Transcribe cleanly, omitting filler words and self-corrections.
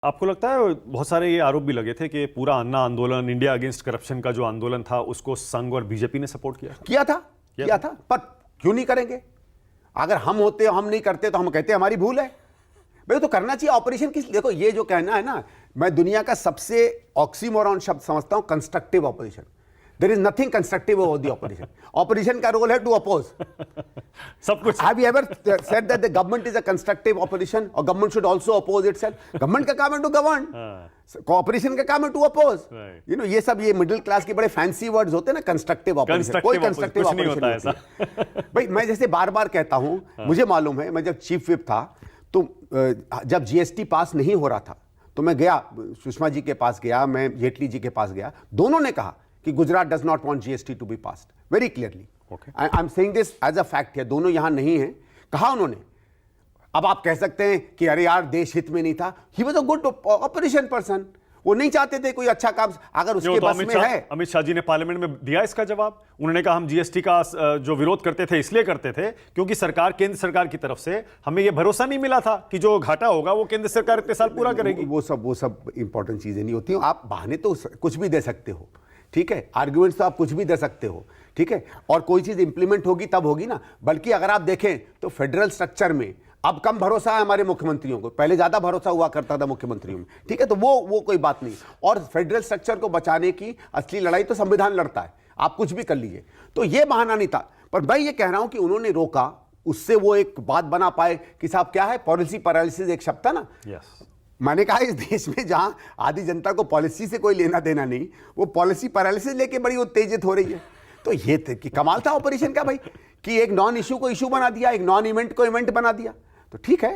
आपको लगता है बहुत सारे ये आरोप भी लगे थे कि पूरा अन्ना आंदोलन, इंडिया अगेंस्ट करप्शन का जो आंदोलन था, उसको संघ और बीजेपी ने सपोर्ट किया था। पर क्यों नहीं करेंगे? अगर हम होते, हम नहीं करते तो हम कहते हमारी भूल है भाई। तो करना चाहिए ऑपरेशन। किस देखो, ये जो कहना है ना, मैं दुनिया का सबसे ऑक्सीमोरॉन शब्द समझता हूं constructive opposition. There is nothing constructive about the opposition. Opposition का रोल है टू अपोज सब कुछ। Have you ever said that the government is a constructive opposition or government should also oppose itself? Government का काम है to govern, cooperation का काम है to oppose. You know, ये सब ये मिडिल क्लास के बड़े फैंसी वर्ड्स होते हैं ना, कंस्ट्रक्टिव ऑपरेशन। कोई कंस्ट्रक्टिव ऑपरेशन नहीं होता है भाई। मैं जैसे बार बार कहता हूं, मुझे मालूम है, मैं जब चीफ विप था तो जब जीएसटी पास नहीं हो रहा था तो मैं गया, सुषमा जी के पास गया, मैं जेटली जी के पास गया। दोनों ने कहा कि Gujarat does not want GST to be passed very clearly. I am saying this as a fact है। दोनों यहां नहीं हैं, कहा उन्होंने। अब आप कह सकते हैं कि अरे यार देश हित में नहीं था। He was a good operation person. वो नहीं चाहते थे कोई अच्छा काम, अगर उसके तो बस में है। अमित शाह जी ने पार्लियामेंट में दिया इसका जवाब। उन्होंने कहा हम जीएसटी का जो विरोध करते थे इसलिए करते थे क्योंकि सरकार, केंद्र सरकार की तरफ से हमें यह भरोसा नहीं मिला था कि जो घाटा होगा वो केंद्र सरकार इतने साल पूरा करेगी। वो सब इंपॉर्टेंट चीजें नहीं होती। आप बहाने तो कुछ भी दे सकते हो, ठीक है, आर्ग्यूमेंट्स तो आप कुछ भी दे सकते हो, ठीक है, और कोई चीज इंप्लीमेंट होगी तब होगी ना। बल्कि अगर आप देखें तो फेडरल स्ट्रक्चर में अब कम भरोसा है हमारे मुख्यमंत्रियों को, पहले ज्यादा भरोसा हुआ करता था मुख्यमंत्रियों में, ठीक है। तो वो कोई बात नहीं। और फेडरल स्ट्रक्चर को बचाने की असली लड़ाई तो संविधान लड़ता है, आप कुछ भी कर लीजिए। तो ये बहाना नहीं था। पर मैं ये कह रहा हूं कि उन्होंने रोका, उससे वो एक बात बना पाए कि साहब क्या है, पॉलिसी पैरालिसिस एक शब्द था ना। मैंने कहा इस देश में जहां आधी जनता को पॉलिसी से कोई लेना देना नहीं, वो पॉलिसी पैरालिसिस लेके बड़ी उत्तेजित हो रही है। तो ये कि कमाल था ऑपरेशन का भाई, कि एक नॉन इशू को इशू बना दिया, एक नॉन इवेंट को इवेंट बना दिया। तो ठीक है,